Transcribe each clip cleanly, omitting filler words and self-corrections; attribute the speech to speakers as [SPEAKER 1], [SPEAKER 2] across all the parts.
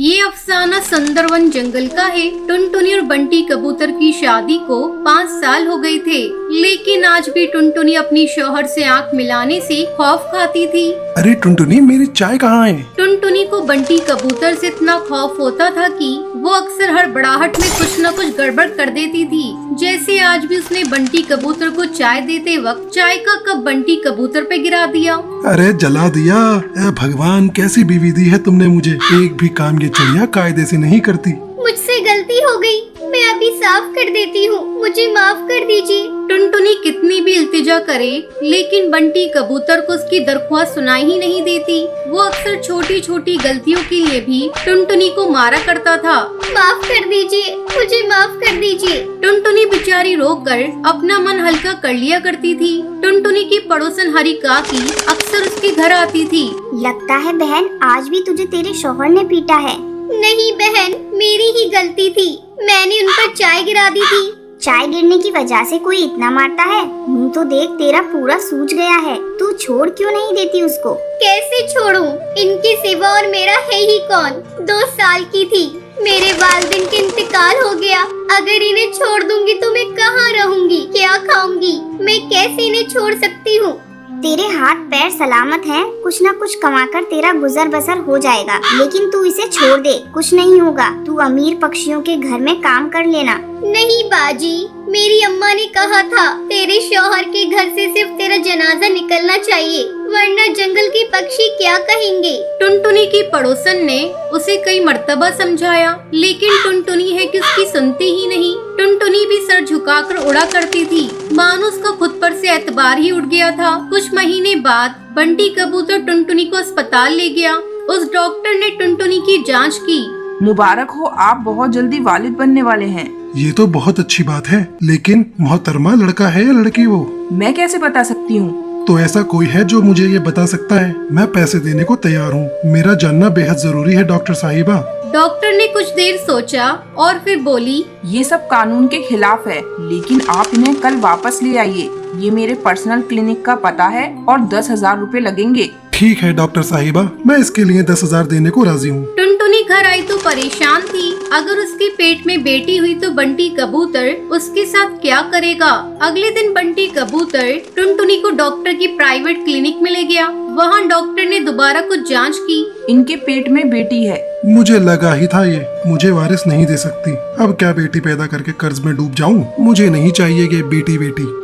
[SPEAKER 1] ये अफसाना सुंदरवन जंगल का है। टुनटुनी और बंटी कबूतर की शादी को 5 साल हो गए थे, लेकिन आज भी टुनटुनी अपनी शौहर से आंख मिलाने से खौफ खाती थी।
[SPEAKER 2] अरे टुनटुनी, मेरी चाय कहाँ है?
[SPEAKER 1] टुनटुनी को बंटी कबूतर से इतना खौफ होता था कि वो अक्सर हड़बड़ाहट में कुछ न कुछ गड़बड़ कर देती थी। जैसे आज भी उसने बंटी कबूतर को चाय देते वक्त चाय का कप बंटी कबूतर पे गिरा दिया।
[SPEAKER 2] अरे जला दिया। ए भगवान, कैसी बीवी दी है तुमने मुझे। एक भी काम ये चिड़िया कायदे से नहीं करती।
[SPEAKER 3] मुझसे गलती हो गई, मैं अभी साफ कर देती हूँ, मुझे माफ कर दीजिए।
[SPEAKER 1] टुनटुनी कितनी भी इल्तिजा करे, लेकिन बंटी कबूतर को उसकी दरख्वास्त सुनाई ही नहीं देती। वो अक्सर छोटी छोटी गलतियों के लिए भी टुनटुनी को मारा करता था।
[SPEAKER 3] माफ कर दीजिए, मुझे माफ कर दीजिए।
[SPEAKER 1] टुनटुनी बेचारी रोकर अपना मन हल्का कर लिया करती थी। टुनटुनी की पड़ोसन हरी काकी अक्सर उसके घर आती थी।
[SPEAKER 4] लगता है बहन, आज भी तुझे तेरे शौहर ने पीटा है।
[SPEAKER 3] नहीं बहन, मेरी ही गलती थी, मैंने उन पर चाय गिरा दी थी।
[SPEAKER 4] चाय गिरने की वजह से कोई इतना मारता है? मुंह तो देख, तेरा पूरा सूज गया है। तू छोड़ क्यों नहीं देती उसको?
[SPEAKER 3] कैसे छोड़ूं? इनके सिवा और मेरा है ही कौन? 2 साल की थी, मेरे वालिदैन के इंतकाल हो गया। अगर इन्हें छोड़ दूंगी तो मैं कहाँ रहूंगी, क्या खाऊंगी? मैं कैसे इन्हें छोड़ सकती हूँ?
[SPEAKER 4] तेरे हाथ पैर सलामत हैं, कुछ न कुछ कमाकर तेरा गुजर बसर हो जाएगा, लेकिन तू इसे छोड़ दे, कुछ नहीं होगा। तू अमीर पक्षियों के घर में काम कर लेना।
[SPEAKER 3] नहीं बाजी, मेरी अम्मा ने कहा था तेरे शौहर के घर से सिर्फ तेरा जनाजा निकलना चाहिए, वरना जंगल के पक्षी क्या कहेंगे।
[SPEAKER 1] टुनटुनी की पड़ोसन ने उसे कई मर्तबा समझाया, लेकिन टुनटुनी है कि उसकी सुनती ही नहीं। टुनटुनी भी सर झुकाकर उड़ा करती थी, मानो उसका खुद पर से एतबार ही उठ गया था। कुछ महीने बाद बंटी कबूतर टुनटुनी को अस्पताल ले गया। उस डॉक्टर ने टुनटुनी की जांच की।
[SPEAKER 5] मुबारक हो, आप बहुत जल्दी वालिद बनने वाले हैं।
[SPEAKER 2] ये तो बहुत अच्छी बात है, लेकिन मोहतरमा लड़का है या लड़की? वो
[SPEAKER 5] मैं कैसे बता सकती हूँ?
[SPEAKER 2] तो ऐसा कोई है जो मुझे ये बता सकता है? मैं पैसे देने को तैयार हूँ। मेरा जानना बेहद जरूरी है डॉक्टर साहिबा।
[SPEAKER 1] डॉक्टर ने कुछ देर सोचा और फिर बोली,
[SPEAKER 5] ये सब कानून के खिलाफ है, लेकिन आप इन्हें कल वापस ले आइए। ये मेरे पर्सनल क्लिनिक का पता है और 10,000 रूपए लगेंगे।
[SPEAKER 2] ठीक है डॉक्टर साहिबा, मैं इसके लिए 10,000 देने को राजी हूँ।
[SPEAKER 1] टुनटुनी घर आई तो परेशान थी। अगर उसके पेट में बेटी हुई तो बंटी कबूतर उसके साथ क्या करेगा? अगले दिन बंटी कबूतर टुनटुनी को डॉक्टर की प्राइवेट क्लिनिक में ले गया। वहाँ डॉक्टर ने दोबारा कुछ जांच की।
[SPEAKER 5] इनके पेट में बेटी है।
[SPEAKER 2] मुझे लगा ही था ये मुझे वारिस नहीं दे सकती। अब क्या बेटी पैदा करके कर्ज में डूब जाऊं? मुझे नहीं चाहिए ये बेटी।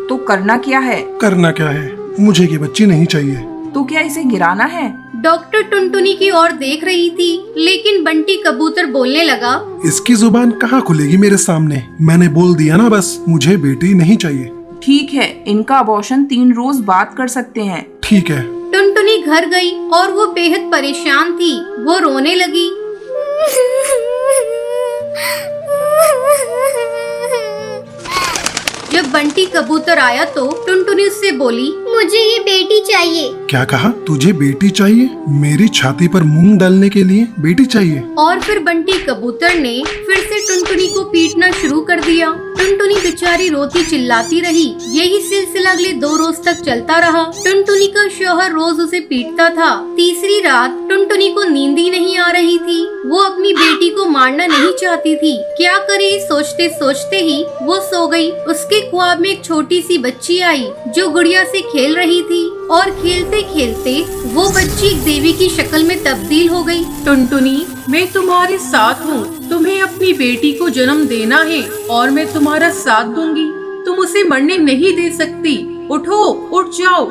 [SPEAKER 5] तो करना क्या है?
[SPEAKER 2] करना क्या है? मुझे ये बच्ची नहीं चाहिए।
[SPEAKER 5] तो क्या इसे गिराना है?
[SPEAKER 1] डॉक्टर टुनटुनी की ओर देख रही थी, लेकिन बंटी कबूतर बोलने लगा,
[SPEAKER 2] इसकी जुबान कहाँ खुलेगी मेरे सामने? मैंने बोल दिया ना, बस मुझे बेटी नहीं चाहिए।
[SPEAKER 5] ठीक है, इनका अबॉर्शन 3 रोज बाद कर सकते हैं।
[SPEAKER 2] ठीक है।
[SPEAKER 1] टुनटुनी घर गई और वो बेहद परेशान थी। वो रोने लगी। जब बंटी कबूतर आया तो टुनटुनी उससे बोली,
[SPEAKER 3] मुझे ये बेटी चाहिए।
[SPEAKER 2] क्या कहा? तुझे बेटी चाहिए? मेरी छाती पर मूंग डालने के लिए बेटी चाहिए?
[SPEAKER 1] और फिर बंटी कबूतर ने फिर से टुनटुनी को पीटना शुरू कर दिया। टुनटुनी बेचारी रोती चिल्लाती रही। यही सिलसिला अगले 2 रोज तक चलता रहा। टुनटुनी का शौहर रोज उसे पीटता था। तीसरी रात टुनटुनी को नींद ही नहीं आ रही थी। वो अपनी बेटी को मारना नहीं चाहती थी। क्या करे, सोचते सोचते ही वो सो गई। उसके ख्वाब में एक छोटी सी बच्ची आई जो गुड़िया से खेल रही थी, और खेलते खेलते वो बच्ची एक देवी की शक्ल में तब्दील हो गई।
[SPEAKER 6] टुनटुनी, मैं तुम्हारे साथ हूँ। तुम्हें अपनी बेटी को जन्म देना है और मैं तुम्हारा साथ दूंगी। तुम उसे मरने नहीं दे सकती। उठो, उठ जाओ।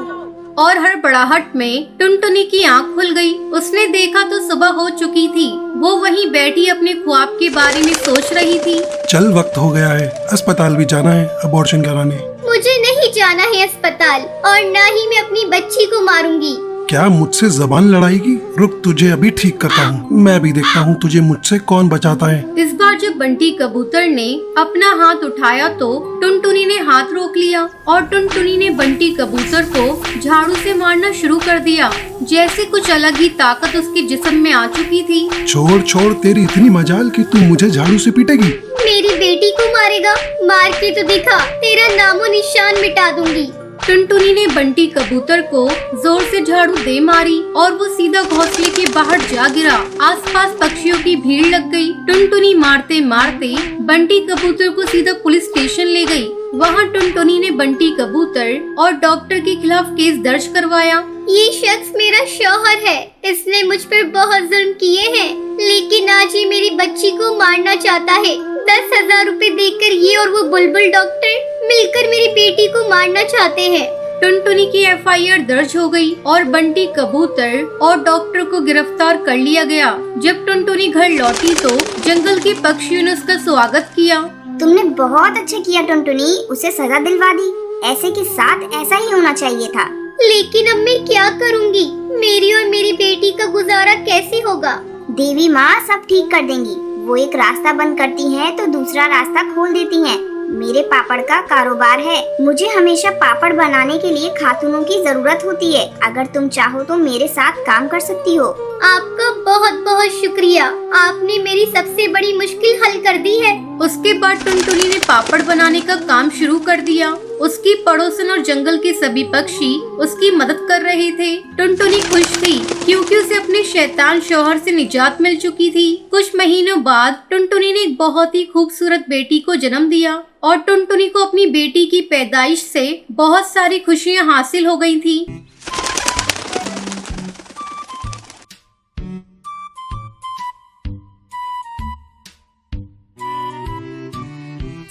[SPEAKER 1] और हड़बड़ाहट में टुनटुनी की आंख खुल गई। उसने देखा तो सुबह हो चुकी थी। वो वहीं बैठी अपने ख्वाब के बारे में सोच रही थी।
[SPEAKER 2] चल, वक्त हो गया है, अस्पताल भी जाना है अबॉर्शन कराने।
[SPEAKER 3] मुझे नहीं जाना है अस्पताल, और न ही मैं अपनी बच्ची को मारूंगी।
[SPEAKER 2] क्या मुझसे जबान लड़ाएगी? रुक, तुझे अभी ठीक करता हूँ। मैं भी देखता हूँ तुझे मुझसे कौन बचाता है।
[SPEAKER 1] इस बार जब बंटी कबूतर ने अपना हाथ उठाया तो टुनटुनी ने हाथ रोक लिया, और टुनटुनी ने बंटी कबूतर को झाड़ू से मारना शुरू कर दिया। जैसे कुछ अलग ही ताकत उसके जिस्म में आ चुकी थी।
[SPEAKER 2] छोड़, तेरी इतनी मजाल कि तू मुझे झाड़ू से पीटेगी?
[SPEAKER 3] मेरी बेटी को मारेगा? मार के तो दिखा, तेरा नामो निशान मिटा दूंगी।
[SPEAKER 1] टुनटुनी ने बंटी कबूतर को जोर से झाड़ू दे मारी और वो सीधा घोंसले के बाहर जा गिरा। आसपास पक्षियों की भीड़ लग गई। टुनटुनी मारते मारते बंटी कबूतर को सीधा पुलिस स्टेशन ले गई। वहाँ टुनटुनी ने बंटी कबूतर और डॉक्टर के खिलाफ केस दर्ज करवाया।
[SPEAKER 3] ये शख्स मेरा शौहर है, इसने मुझ पर बहुत जुल्म किए हैं, लेकिन आज ये मेरी बच्ची को मारना चाहता है। 10,000 रुपए देकर ये और वो बुलबुल डॉक्टर मिलकर मेरी बेटी को मारना चाहते हैं।
[SPEAKER 1] टुनटुनी की FIR दर्ज हो गई और बंटी कबूतर और डॉक्टर को गिरफ्तार कर लिया गया। जब टुनटुनी घर लौटी तो जंगल के पक्षियों ने उसका स्वागत किया।
[SPEAKER 4] तुमने बहुत अच्छा किया टुनटुनी, उसे सजा दिलवा दी। ऐसे के साथ ऐसा ही होना चाहिए था।
[SPEAKER 3] लेकिन अब मैं क्या करूँगी? मेरी और मेरी बेटी का गुजारा कैसे होगा?
[SPEAKER 4] देवी माँ सब ठीक कर देंगी। वो एक रास्ता बंद करती हैं तो दूसरा रास्ता खोल देती हैं। मेरे पापड़ का कारोबार है। मुझे हमेशा पापड़ बनाने के लिए खातूनों की जरूरत होती है। अगर तुम चाहो तो मेरे साथ काम कर सकती हो।
[SPEAKER 3] आपका बहुत बहुत शुक्रिया, आपने मेरी सबसे बड़ी मुश्किल हल कर दी है।
[SPEAKER 1] उसके बाद टुनटुनी ने पापड़ बनाने का काम शुरू कर दिया। उसकी पड़ोसन और जंगल के सभी पक्षी उसकी मदद कर रहे थे। टुनटुनी खुश थी क्योंकि उसे अपने शैतान शौहर से निजात मिल चुकी थी। कुछ महीनों बाद टुनटुनी ने एक बहुत ही खूबसूरत बेटी को जन्म दिया और टुनटुनी को अपनी बेटी की पैदाइश से बहुत सारी खुशियाँ हासिल हो गई थी।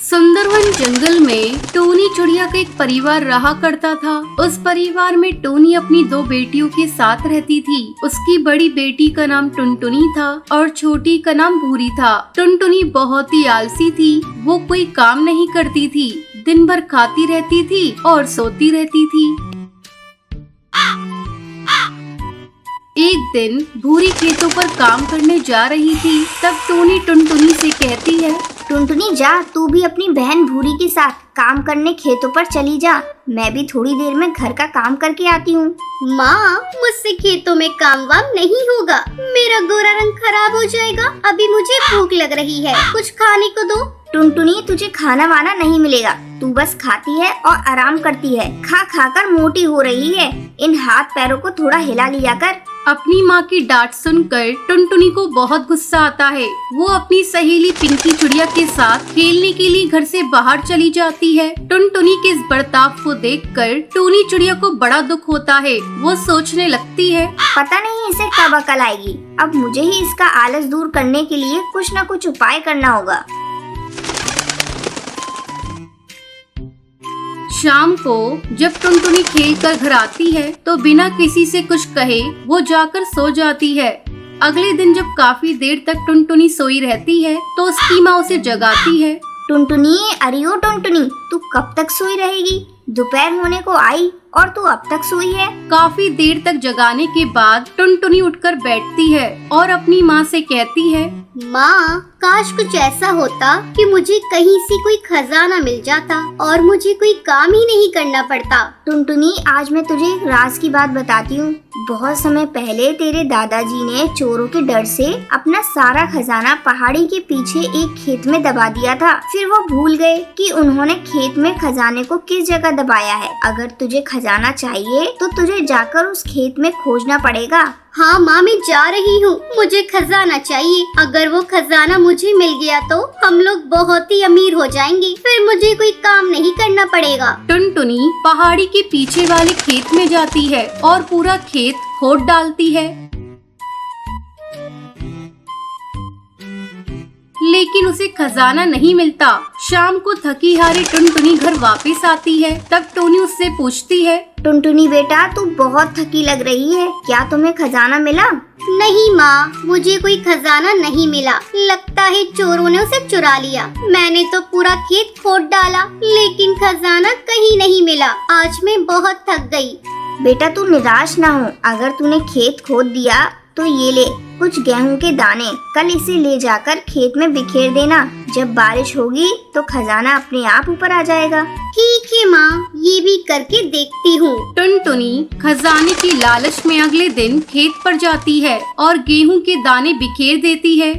[SPEAKER 1] सुंदरवन जंगल में टोनी चिड़िया का एक परिवार रहा करता था। उस परिवार में टोनी अपनी 2 बेटियों के साथ रहती थी। उसकी बड़ी बेटी का नाम टुनटुनी था और छोटी का नाम भूरी था। टुनटुनी बहुत ही आलसी थी। वो कोई काम नहीं करती थी, दिन भर खाती रहती थी और सोती रहती थी। एक दिन भूरी खेतों पर काम करने जा रही थी। तब टोनी टुनटुनी से कहती है,
[SPEAKER 4] टुनटुनी जा, तू भी अपनी बहन भूरी के साथ काम करने खेतों पर चली जा। मैं भी थोड़ी देर में घर का काम करके आती हूँ।
[SPEAKER 3] माँ, मुझसे खेतों में काम वाम नहीं होगा। मेरा गोरा रंग खराब हो जाएगा। अभी मुझे भूख लग रही है, कुछ खाने को दो।
[SPEAKER 4] टुनटुनी, तुझे खाना वाना नहीं मिलेगा। तू बस खाती है और आराम करती है। खा खा कर मोटी हो रही है। इन हाथ पैरों को थोड़ा हिला लिया कर।
[SPEAKER 1] अपनी माँ की डांट सुनकर टुनटुनी को बहुत गुस्सा आता है। वो अपनी सहेली पिंकी चिड़िया के साथ खेलने के लिए घर से बाहर चली जाती है। टुनटुनी के इस बर्ताव को देखकर टोनी चिड़िया को बड़ा दुख होता है। वो सोचने लगती है,
[SPEAKER 4] पता नहीं इसे कब अकल आएगी। अब मुझे ही इसका आलस दूर करने के लिए कुछ न कुछ उपाय करना होगा।
[SPEAKER 1] शाम को जब टुनटुनी खेल कर घर आती है तो बिना किसी से कुछ कहे वो जाकर सो जाती है। अगले दिन जब काफी देर तक टुनटुनी सोई रहती है तो उसकी माँ उसे जगाती है।
[SPEAKER 4] टुनटुनी, अरे ओ टुनटुनी, तू कब तक सोई रहेगी? दोपहर होने को आई और तू अब तक सोई है।
[SPEAKER 1] काफी देर तक जगाने के बाद टुनटुनी उठकर बैठती है और अपनी माँ से कहती है,
[SPEAKER 3] माँ, काश कुछ ऐसा होता कि मुझे कहीं से कोई खजाना मिल जाता और मुझे कोई काम ही नहीं करना पड़ता।
[SPEAKER 4] टुनटुनी, आज मैं तुझे एक राज की बात बताती हूँ। बहुत समय पहले तेरे दादाजी ने चोरों के डर से अपना सारा खजाना पहाड़ी के पीछे एक खेत में दबा दिया था। फिर वो भूल गए कि उन्होंने खेत में खजाने को किस जगह दबाया है। अगर तुझे खजाना चाहिए तो तुझे जाकर उस खेत में खोजना पड़ेगा।
[SPEAKER 3] हाँ माँ, मैं जा रही हूँ। मुझे खजाना चाहिए। अगर वो खजाना मुझे मिल गया तो हम लोग बहुत ही अमीर हो जाएंगे। फिर मुझे कोई काम नहीं करना पड़ेगा।
[SPEAKER 1] टुनटुनी पहाड़ी के पीछे वाले खेत में जाती है और पूरा खेत खोद डालती है, लेकिन उसे खजाना नहीं मिलता। शाम को थकी हारी टुनटुनी घर वापस आती है। तब टोनी उससे पूछती है,
[SPEAKER 4] टुनटुनी बेटा, तू बहुत थकी लग रही है। क्या तुम्हें खजाना मिला?
[SPEAKER 3] नहीं माँ, मुझे कोई खजाना नहीं मिला। लगता है चोरों ने उसे चुरा लिया। मैंने तो पूरा खेत खोद डाला, लेकिन खजाना कहीं नहीं मिला। आज मैं बहुत थक गई।
[SPEAKER 4] बेटा, तू निराश ना हो। अगर तूने खेत खोद दिया तो ये ले कुछ गेहूं के दाने। कल इसे ले जाकर खेत में बिखेर देना। जब बारिश होगी तो खजाना अपने आप ऊपर आ जाएगा।
[SPEAKER 3] ठीक है माँ, ये भी करके देखती हूँ।
[SPEAKER 1] टुनटुनी खजाने की लालच में अगले दिन खेत पर जाती है और गेहूं के दाने बिखेर देती है।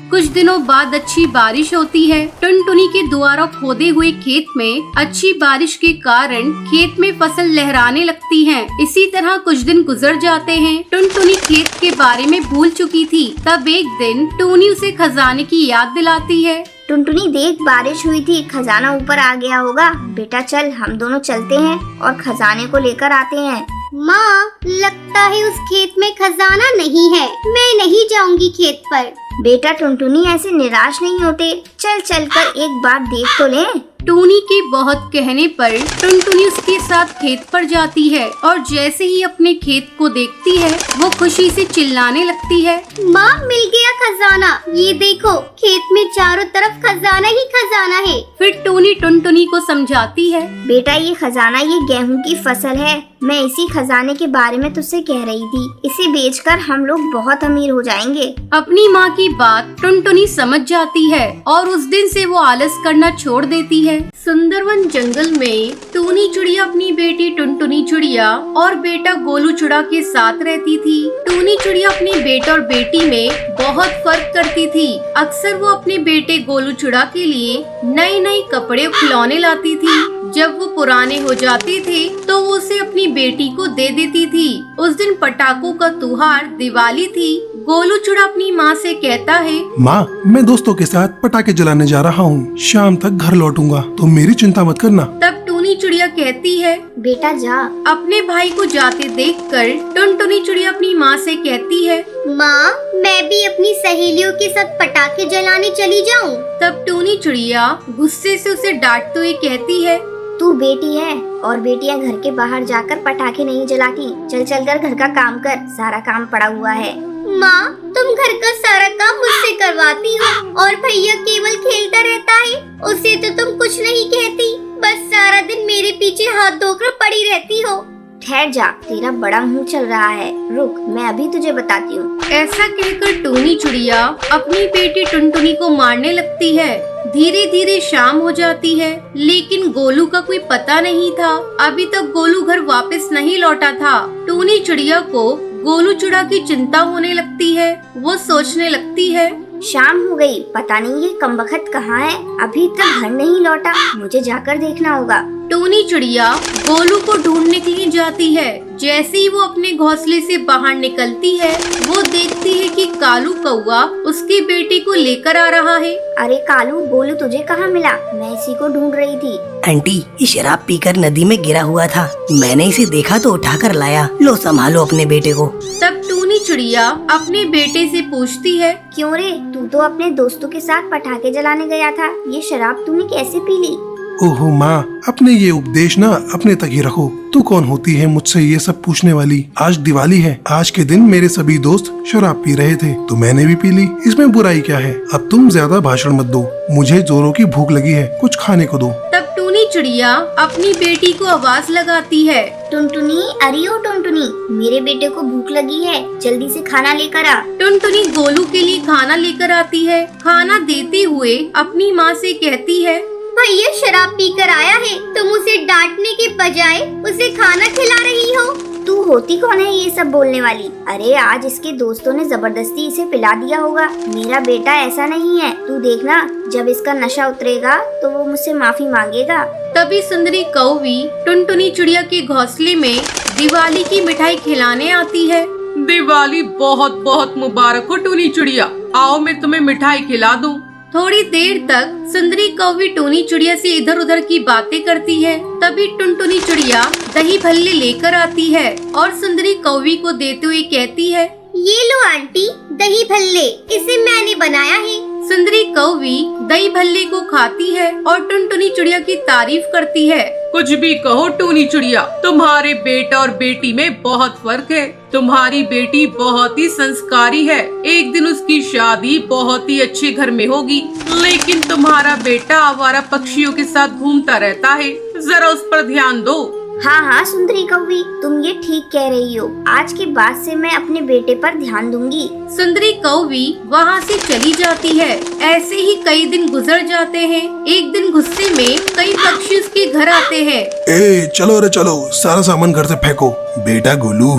[SPEAKER 1] कुछ दिनों बाद अच्छी बारिश होती है। टुनटुनी के द्वारा खोदे हुए खेत में अच्छी बारिश के कारण खेत में फसल लहराने लगती है। इसी तरह कुछ दिन गुजर जाते हैं। टुनटुनी खेत के बारे में भूल चुकी थी। तब एक दिन टूनी उसे खजाने की याद दिलाती है।
[SPEAKER 4] टुनटुनी देख, बारिश हुई थी, खजाना ऊपर आ गया होगा। बेटा चल, हम दोनों चलते हैं और खजाने को लेकर आते हैं।
[SPEAKER 3] माँ, लगता है उस खेत में खजाना नहीं है। मैं नहीं जाऊंगी खेत पर।
[SPEAKER 4] बेटा टुनटुनी, ऐसे निराश नहीं होते। चल चल कर एक बार देख तो लें।
[SPEAKER 1] टूनी के बहुत कहने पर टुनटुनी उसके साथ खेत पर जाती है और जैसे ही अपने खेत को देखती है वो खुशी से चिल्लाने लगती है।
[SPEAKER 3] माँ, मिल गया खजाना। ये देखो, खेत में चारों तरफ खजाना ही खजाना है।
[SPEAKER 1] फिर टूनी टुनटुनी को समझाती है।
[SPEAKER 4] बेटा ये खजाना, ये गेहूं की फसल है। मैं इसी खजाने के बारे में तुझसे कह रही थी। इसे बेचकर हम लोग बहुत अमीर हो जाएंगे।
[SPEAKER 1] अपनी माँ की बात टुनटुनी समझ जाती है और उस दिन से वो आलस करना छोड़ देती है। सुंदरवन जंगल में टूनी चिड़िया अपनी बेटी टुनटुनी चिड़िया और बेटा गोलू चिड़ा के साथ रहती थी। टूनी चिड़िया अपने बेटे और बेटी में बहुत फर्क करती थी। अक्सर वो अपने बेटे गोलू चिड़ा के लिए नए नए कपड़े और खिलौने लाती थी। जब वो पुराने हो जाते थे तो वो उसे अपनी बेटी को दे देती थी। उस दिन पटाखों का त्योहार दिवाली थी। गोलू चिड़ा अपनी माँ से कहता है,
[SPEAKER 2] माँ, मैं दोस्तों के साथ पटाखे जलाने जा रहा हूँ। शाम तक घर लौटूंगा, तुम मेरी चिंता मत करना।
[SPEAKER 1] तब टूनी चिड़िया कहती है,
[SPEAKER 4] बेटा जा।
[SPEAKER 1] अपने भाई को जाते देखकर टुनटुनी चिड़िया अपनी माँ से कहती है,
[SPEAKER 3] माँ, मैं भी अपनी सहेलियों के साथ पटाखे जलाने चली जाऊँ।
[SPEAKER 1] तब टूनी चिड़िया गुस्से से उसे डांटते हुए कहती है,
[SPEAKER 4] तू बेटी है और बेटियां घर के बाहर जाकर पटाखे नहीं जलाती। चल चल कर घर का काम कर, सारा काम पड़ा हुआ है।
[SPEAKER 3] माँ, तुम घर का सारा काम मुझसे करवाती हो और भैया केवल खेलता रहता है। उसे तो तुम कुछ नहीं कहती, बस सारा दिन मेरे पीछे हाथ धोकर पड़ी रहती हो।
[SPEAKER 4] ठहर जा, तेरा बड़ा मुंह चल रहा है। रुक, मैं अभी तुझे बताती हूँ।
[SPEAKER 1] ऐसा कहकर टूनी चिड़िया अपनी बेटी टुनटुनी को मारने लगती है। धीरे धीरे शाम हो जाती है, लेकिन गोलू का कोई पता नहीं था। अभी तक गोलू घर वापस नहीं लौटा था। टूनी चिड़िया को गोलू चिड़ा की चिंता होने लगती है। वो सोचने लगती है,
[SPEAKER 4] शाम हो गई, पता नहीं ये कमबख्त कहाँ है, अभी तक घर नहीं लौटा। मुझे जाकर देखना होगा।
[SPEAKER 1] टूनी चिड़िया गोलू को ढूंढने के लिए जाती है। जैसे ही वो अपने घोंसले से बाहर निकलती है, वो देखती है कि कालू कौवा उसकी बेटी को लेकर आ रहा है।
[SPEAKER 4] अरे कालू, गोलू तुझे कहाँ मिला? मैं इसी को ढूंढ रही थी।
[SPEAKER 7] आंटी, ये शराब पीकर नदी में गिरा हुआ था। मैंने इसे देखा तो उठाकर लाया। लो संभालो अपने बेटे को।
[SPEAKER 1] तब टूनी चिड़िया अपने बेटे से पूछती है,
[SPEAKER 4] क्यों रे, तू तो अपने दोस्तों के साथ पटाखे जलाने गया था। ये शराब तूने कैसे पी ली?
[SPEAKER 2] ओहो माँ, अपने ये उपदेश ना अपने तक ही रखो। तू कौन होती है मुझसे ये सब पूछने वाली? आज दिवाली है। आज के दिन मेरे सभी दोस्त शराब पी रहे थे तो मैंने भी पी ली। इसमें बुराई क्या है? अब तुम ज्यादा भाषण मत दो, मुझे जोरों की भूख लगी है, कुछ खाने को दो।
[SPEAKER 1] तब टूनी चिड़िया अपनी बेटी को आवाज लगाती है,
[SPEAKER 4] टुनटुनी, अरे ओ टुनटुनी, मेरे बेटे को भूख लगी है, जल्दी से खाना लेकर आ।
[SPEAKER 1] टुनटुनी गोलू के लिए खाना लेकर आती है। खाना देते हुए अपनी माँ से कहती है,
[SPEAKER 3] भैया शराब पीकर आया है, तुम उसे डांटने के बजाय उसे खाना खिला रही हो।
[SPEAKER 4] तू होती कौन है ये सब बोलने वाली? अरे आज इसके दोस्तों ने जबरदस्ती इसे पिला दिया होगा। मेरा बेटा ऐसा नहीं है, तू देखना, जब इसका नशा उतरेगा तो वो मुझसे माफी मांगेगा।
[SPEAKER 1] तभी सुंदरी कौवी टुनटुनी चिड़िया के घोंसले में दिवाली की मिठाई खिलाने आती है।
[SPEAKER 6] दिवाली बहुत बहुत मुबारक हो टूनी चिड़िया। आओ मैं तुम्हें मिठाई खिला दूं।
[SPEAKER 1] थोड़ी देर तक सुंदरी कौवी टूनी चिड़िया से इधर उधर की बातें करती है। तभी टुनटुनी चिड़िया दही भल्ले लेकर आती है और सुंदरी कौवी को देते हुए कहती है,
[SPEAKER 3] ये लो आंटी, दही भल्ले, इसे मैंने बनाया है।
[SPEAKER 1] सुंदरी कौवी दही भल्ले को खाती है और टुनटुनी चिड़िया की तारीफ करती है।
[SPEAKER 6] कुछ भी कहो टूनी चिड़िया, तुम्हारे बेटा और बेटी में बहुत फर्क है। तुम्हारी बेटी बहुत ही संस्कारी है, एक दिन उसकी शादी बहुत ही अच्छे घर में होगी, लेकिन तुम्हारा बेटा आवारा पक्षियों के साथ घूमता रहता है। जरा उस पर ध्यान दो।
[SPEAKER 4] हाँ हाँ सुंदरी कौवी, तुम ये ठीक कह रही हो। आज के बाद से मैं अपने बेटे पर ध्यान दूंगी।
[SPEAKER 1] सुंदरी कौवी वहाँ से चली जाती है। ऐसे ही कई दिन गुजर जाते हैं। एक दिन गुस्से में कई पक्षी उसके घर आते हैं।
[SPEAKER 2] ए चलो रे चलो, सारा सामान घर से फेंको। बेटा गोलू,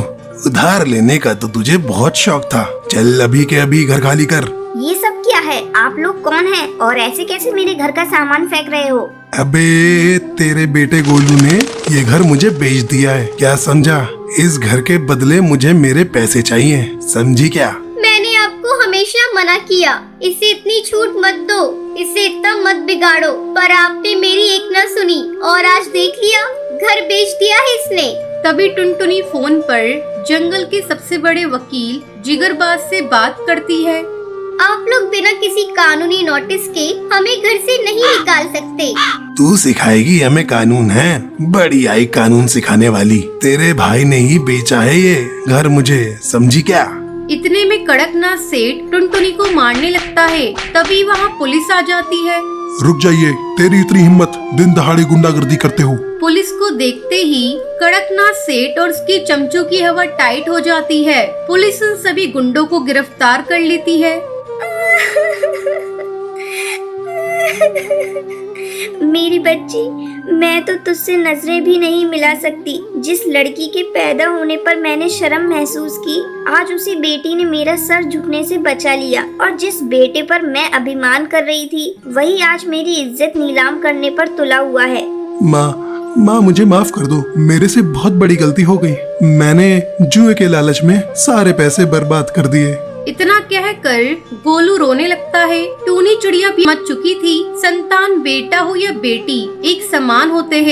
[SPEAKER 2] उधार लेने का तो तुझे बहुत शौक था, चल अभी के अभी घर खाली कर।
[SPEAKER 4] ये सब क्या है? आप लोग कौन हैं और ऐसे कैसे मेरे घर का सामान फेंक रहे हो?
[SPEAKER 2] अबे तेरे बेटे गोलू ने ये घर मुझे बेच दिया है, क्या समझा? इस घर के बदले मुझे मेरे पैसे चाहिए, समझी क्या?
[SPEAKER 3] मैंने आपको हमेशा मना किया, इसे इतनी छूट मत दो, इसे इतना मत बिगाड़ो, पर आपने मेरी एक न सुनी और आज देख लिया, घर बेच दिया है इसने।
[SPEAKER 1] तभी टुनटुनी फोन पर जंगल के सबसे बड़े वकील जिगरबाज से बात करती है।
[SPEAKER 3] आप लोग बिना किसी कानूनी नोटिस के हमें घर से नहीं निकाल सकते।
[SPEAKER 2] तू सिखाएगी हमें कानून है? बड़ी आई कानून सिखाने वाली। तेरे भाई ने ही बेचा है ये घर मुझे, समझी क्या?
[SPEAKER 1] इतने में कड़कनाथ सेठ टुनटुनी को मारने लगता है। तभी वहाँ पुलिस आ जाती है।
[SPEAKER 2] रुक जाइए, तेरी इतनी हिम्मत, दिन दहाड़े गुंडागर्दी करते हो।
[SPEAKER 1] पुलिस को देखते ही कड़कनाथ सेठ और उसके चमचों की हवा टाइट हो जाती है। पुलिस उन सभी गुंडों को गिरफ्तार कर लेती है।
[SPEAKER 4] मेरी बच्ची, मैं तो तुझसे नजरें भी नहीं मिला सकती। जिस लड़की के पैदा होने पर मैंने शर्म महसूस की, आज उसी बेटी ने मेरा सर झुकने से बचा लिया। और जिस बेटे पर मैं अभिमान कर रही थी, वही आज मेरी इज्जत नीलाम करने पर तुला हुआ है।
[SPEAKER 2] माँ मुझे माफ कर दो, मेरे से बहुत बड़ी गलती हो गई। मैंने जुए के लालच में सारे पैसे बर्बाद कर दिए।
[SPEAKER 1] इतना कहकर गोलू रोने लगता है। टूनी चिड़िया भी मच चुकी थी। संतान बेटा हो या बेटी एक समान होते हैं।